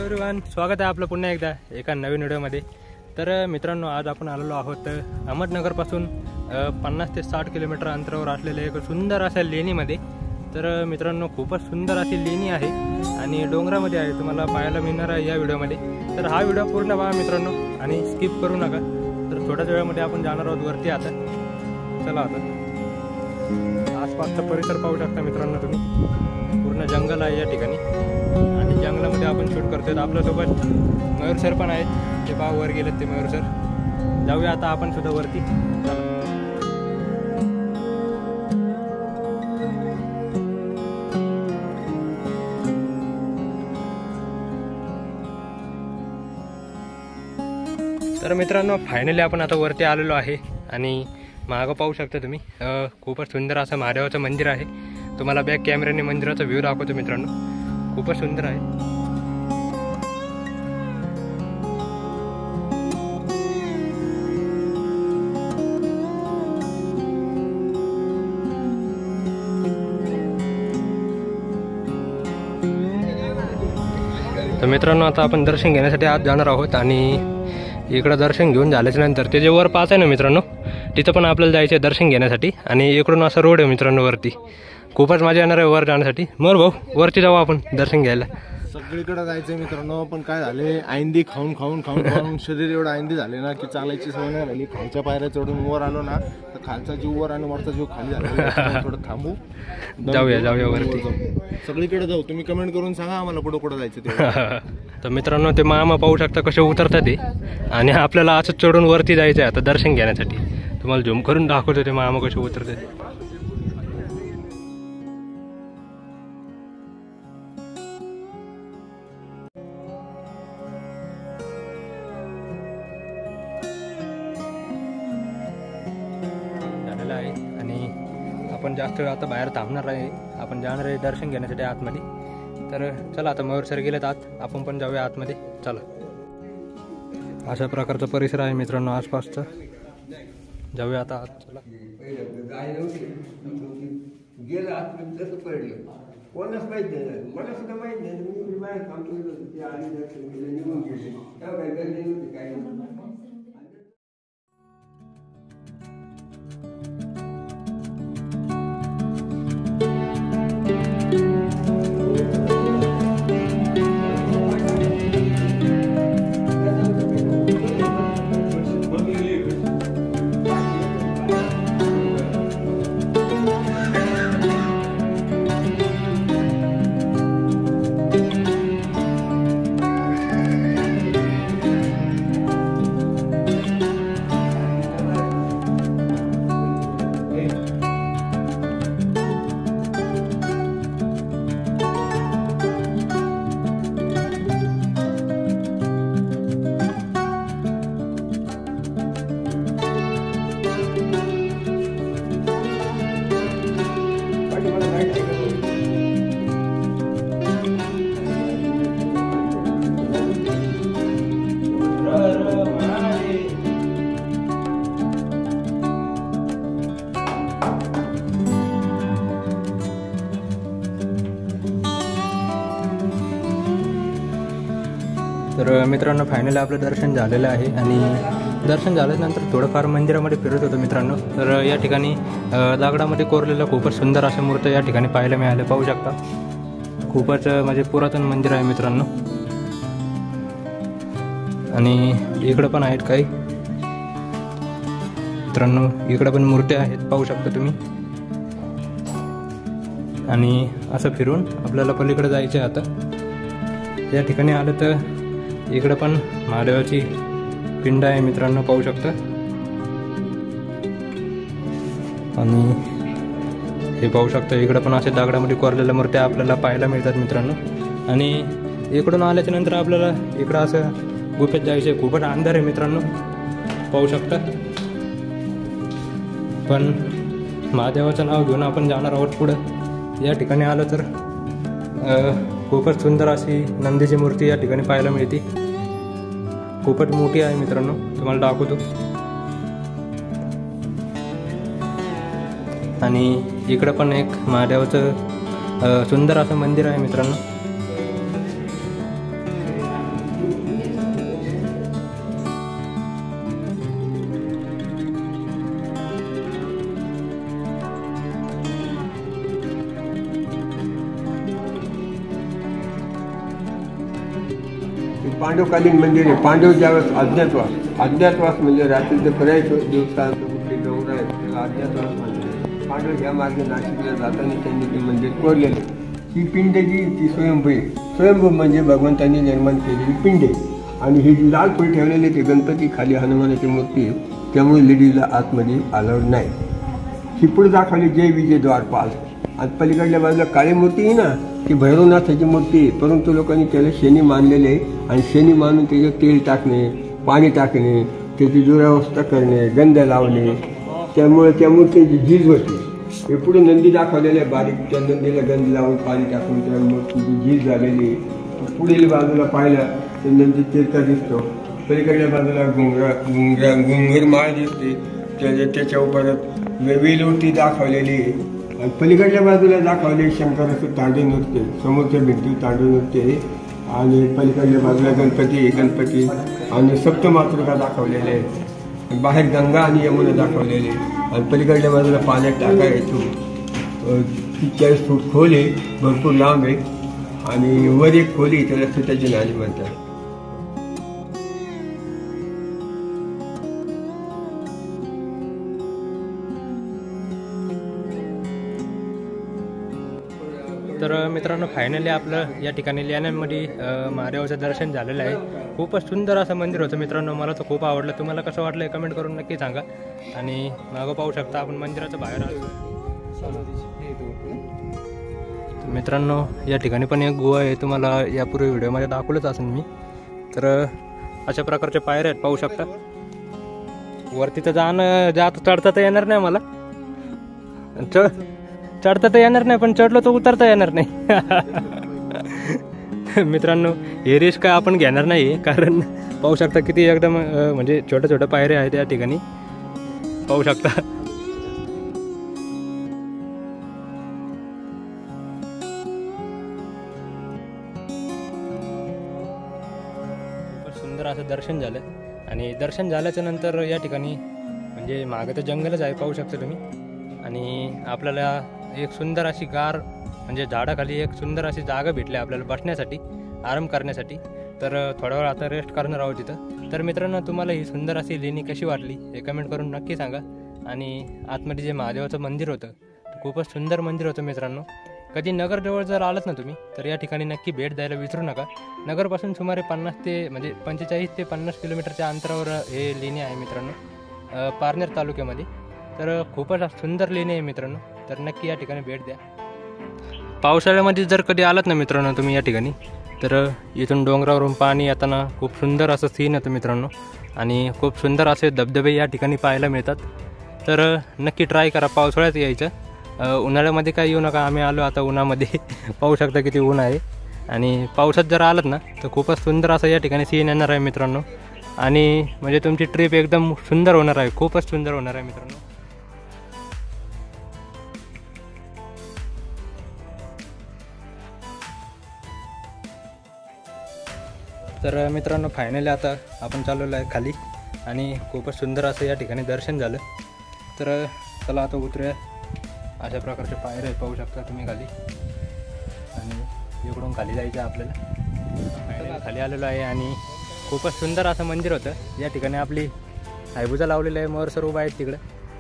Everyone, स्वागत आहे आपलं पुन्हा एकदा एका नवीन व्हिडिओमध्ये। तर मित्रांनो, आज आपण आलेलो आहोत अहमदनगरपासून 50 ते 60 किलोमीटर अंतरावर असलेल्या एक सुंदर अशा लेणीमध्ये। तर मित्रांनो, खूपच सुंदर अशी लेणी आहे आणि डोंगरामध्ये आहे, तुम्हाला पाहायला मिळणार आहे या व्हिडिओमध्ये। तर हा व्हिडिओ पूर्ण पहा मित्रांनो आणि स्किप करू नका। तर थोड्याच वेळामध्ये आपण जाणार आहोत वरती। आता चला, आता आसपासचा परिसर पाहू शकता मित्रांनो तुम्ही, पूर्ण जंगल आहे या ठिकाणी आणि जंगलामध्ये आपण शूट करतोय। आपल्यासोबत मयूर सर पण आहेत, ते पहा वर गेलेत ते मयूर सर। जाऊया आता आपण सुद्धा वरती, चला। तर मित्रांनो, फायनली आपण आता वरती आलेलो आहे आणि मागं पाहू शकता तुम्ही, खूपच सुंदर असं महादेवाचं मंदिर आहे। तुम्हाला बॅक कॅमेऱ्याने मंदिराचा व्ह्यू दाखवतो मित्रांनो, खूपच सुंदर आहे। तर मित्रांनो, आता आपण दर्शन घेण्यासाठी आत जाणार आहोत आणि इकडं दर्शन घेऊन झाल्याच्या नंतर ते जे वर पाच आहे ना मित्रांनो, तिथं पण आपल्याला जायचं आहे दर्शन घेण्यासाठी। आणि इकडून असा रोड आहे मित्रांनो वरती, खूपच मजा येणार आहे वर जाण्यासाठी। मर भाऊ, वरती जाऊ आपण दर्शन घ्यायला। सगळीकडे जायचंय मित्रांनो, पण काय झाले, आयंदी खाऊन खाऊन खाऊन खाऊन शरीर एवढं आयंदी झाले ना की चालायची सवय नाही राहिली। खालच्या पायऱ्या चढून वर आलो ना तर खालचा जीव वर आणि वरचा जीव खाली झाला। थोडं थांबू, जाऊया वरती, सगळीकडे जाऊ। तुम्ही कमेंट करून सांगा आम्हाला पुढे कुठं जायचं ते। तर मित्रांनो, ते मामा पाहू शकता कसे उतरतात ते, आणि आपल्याला असं चढून वरती जायचं आहे आता दर्शन घेण्यासाठी। तुम्हाला झूम करून दाखवतो ते मामा कसे उतरतात। झालेलं आहे आणि आपण जास्त वेळ आता बाहेर थांबणार आहे, आपण जाणार आहे दर्शन घेण्यासाठी आतमध्ये। तर चला, आता मयूर सर गेलेत आत, आपण पण जाऊया आतमध्ये, चला। अशा प्रकारचा परिसर आहे मित्रांनो आसपासचा, जाऊया आता आत, चला। कोणाच माहिती नाही, मला सुद्धा माहित नाही, मी बाहेर काम केलं होतं, ते आली दर्शन केलं, निघून गेले, तेव्हा काही गरज नव्हती काही। तर मित्रांनो, फायनली आपलं दर्शन झालेलं आहे आणि दर्शन झाल्यानंतर थोडंफार मंदिरामध्ये फिरत होतो मित्रांनो। तर या ठिकाणी दगडामध्ये कोरलेलं खूपच सुंदर अशा मूर्ती या ठिकाणी पाहायला मिळाले, पाहू शकता। खूपच म्हणजे पुरातन मंदिर आहे मित्रांनो। आणि इकडं पण आहेत काही मित्रांनो, इकडं पण मूर्त्या आहेत, पाहू शकता तुम्ही। आणि असं फिरून आपल्याला पलीकडे जायचं आहे आता। या ठिकाणी आलं तर इकडं पण महादेवाची पिंड आहे मित्रांनो, पाहू शकता। आणि हे पाहू शकता, इकडं पण असे दगडामध्ये कोरलेल्या मूर्त्या आपल्याला पाहायला मिळतात मित्रांनो। आणि इकडून आल्याच्या नंतर आपल्याला इकडं असं गुफेत जायचं, खूपच अंधार आहे मित्रांनो, पाहू शकता। पण महादेवाचं नाव घेऊन आपण जाणार आहोत पुढं। या ठिकाणी आलं तर खूपच सुंदर अशी नंदीची मूर्ती या ठिकाणी पाहायला मिळते, खूपच मोठी आहे मित्रांनो, तुम्हाला दाखवतो। आणि इकडं पण एक महादेवाचं सुंदर असं मंदिर आहे मित्रांनो। हे पांडवकालीन मंदिर आहे. पांडव ज्यावेळेस अज्ञातवास म्हणजे रात्रीचं फिरायचं, दिवसाचं कुठले डोंगर आहेत त्याला अज्ञातवास म्हणतात. पांडव ह्या मार्गे नाशिकला जाताना त्यांनी ते मंदिर कोरलेलं. ही पिंड जी ती स्वयंभू म्हणजे भगवंतांनी निर्माण केलेली पिंड आहे. आणि ही जी लाल फुल ठेवलेली ते गणपती खाली हनुमानाची मूर्ती आहे, त्यामुळे लेडीजला आतमध्ये अलाउड नाही. ही पुढे दाखवली जय विजय द्वारपाल. आणि पलीकडल्या बाजूला काळी मूर्ती आहे ना, ती भैरवनाथाची मूर्ती आहे. परंतु लोकांनी त्याला शनी मानलेले आहे. आणि शनी मानून त्याच्यात तेल टाकणे, पाणी टाकणे, त्याची दुरावस्था करणे, गंध लावणे, त्यामुळे त्या मूर्तीची झीज होते. हे पुढे नंदी दाखवलेले आहे बारीक. त्या नंदीला गंध लावून पाणी टाकून त्या मूर्तीची झीज झालेली. पुढील बाजूला पाहिलं तर नंदी तीर्थ दिसतो. पलीकडल्या बाजूला घुंगर माळ दिसते. त्याच्या परत वेलवटी दाखवलेली आहे. आणि पलीकडल्या बाजूला दाखवले शंकराचं तांडव नृत्य, समोरच्या भिंतीवर तांडव नृत्य आहे. आणि पलीकडल्या बाजूला गणपती आणि सप्तमातृका दाखवलेले आहे. बाहेर गंगा आणि यमुना दाखवलेले. आणि पलीकडल्या बाजूला पाण्यात टाका येतो. 40 फूट खोल आहे, भरपूर लांब आहे. आणि वर एक खोली त्याला सुताची नाली म्हणतात. तर मित्रांनो फायनली आपलं या ठिकाणी लेण्यांमध्ये महादेवाचं दर्शन झालेलं आहे. खूपच सुंदर असं मंदिर होतं मित्रांनो. मला तर खूप आवडलं. तुम्हाला कसं वाटलं कमेंट करून नक्की सांगा. आणि मागं पाहू शकता आपण मंदिराचं बाहेर आलो. मित्रांनो या ठिकाणी पण एक गुहा आहे. तुम्हाला यापूर्वी व्हिडिओमध्ये दाखवलंच असेल मी. तर अशा प्रकारचे पायऱ्या आहेत, पाहू शकता. वरती तर चढता तर येणार नाही मला. चढता तर येणार नाही, पण चढलो तर उतरता येणार नाही. मित्रांनो हे रिस्क काय आपण घेणार नाही. कारण पाहू शकता किती एकदम म्हणजे छोट्या छोट्या पायऱ्या आहेत या ठिकाणी, पाहू शकता. खूपच सुंदर असं दर्शन झालं. आणि दर्शन झाल्याच्या नंतर या ठिकाणी म्हणजे मागं तर जंगलच आहे, पाहू शकता तुम्ही. आणि आपल्याला एक सुंदर अशी गार म्हणजे झाडाखाली एक सुंदर अशी जागा भेटली आपल्याला बसण्यासाठी, आराम करण्यासाठी. तर थोडा वेळ आता रेस्ट करणार आहोत तिथं. तर मित्रांनो तुम्हाला ही सुंदर अशी लेणी कशी वाटली हे कमेंट करून नक्की सांगा. आणि आतमध्ये जे महादेवाचं मंदिर होतं ते खूपच सुंदर मंदिर होतं मित्रांनो. कधी नगरजवळ जर आलात ना तुम्ही तर या ठिकाणी नक्की भेट द्यायला विसरू नका. नगरपासून सुमारे 45 ते 50 किलोमीटरच्या अंतरावर हे लेणी आहे मित्रांनो, पारनेर तालुक्यामध्ये. तर खूपच सुंदर लेणी आहे मित्रांनो. तर नक्की या ठिकाणी भेट द्या. पावसाळ्यामध्ये जर कधी आलात ना मित्रांनो तुम्ही या ठिकाणी, तर इथून डोंगरावरून पाणी येताना खूप सुंदर असं सीन येतं मित्रांनो. आणि खूप सुंदर असे धबधबे या ठिकाणी पाहायला मिळतात. तर नक्की ट्राय करा पावसाळ्यात यायचं. उन्हाळ्यामध्ये काय येऊ नका. आम्ही आलो आता उन्हामध्ये. पाहू शकता किती ऊन आहे. आणि पावसात जर आलात ना तर खूपच सुंदर असं या ठिकाणी सीन येणार आहे मित्रांनो. आणि म्हणजे तुमची ट्रिप एकदम सुंदर होणार आहे, खूपच सुंदर होणार आहे मित्रांनो. तर मित्रांनो फायनली आता आपण चालवलं आहे खाली. आणि खूपच सुंदर असं या ठिकाणी दर्शन झालं. तर चला आता उतरूया. अशा प्रकारचे पायऱ्या पाहू शकता तुम्ही खाली. आणि इकडून खाली जायचं आहे आपल्याला. खाली आलेलो आहे. आणि खूपच सुंदर असं मंदिर होतं. या ठिकाणी आपली हायबुजा लावलेली आहे, मोर सर्व आहेत तिकडं.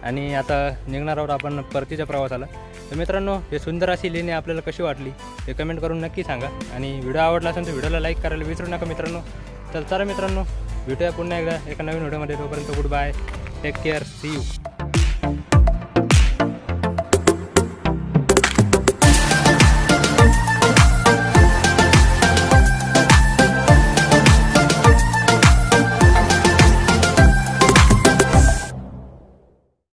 आणि आता निघणार आहोत आपण परतीच्या प्रवासाला. तर मित्रांनो हे सुंदर अशी लेणी आपल्याला कशी वाटली हे कमेंट करून नक्की सांगा. आणि व्हिडिओ आवडला असेल तर व्हिडिओला लाईक करायला विसरू नका मित्रांनो. तर चला मित्रांनो भेटूया पुन्हा एकदा एका नवीन व्हिडिओमध्ये. तोपर्यंत goodbye, take care, see you.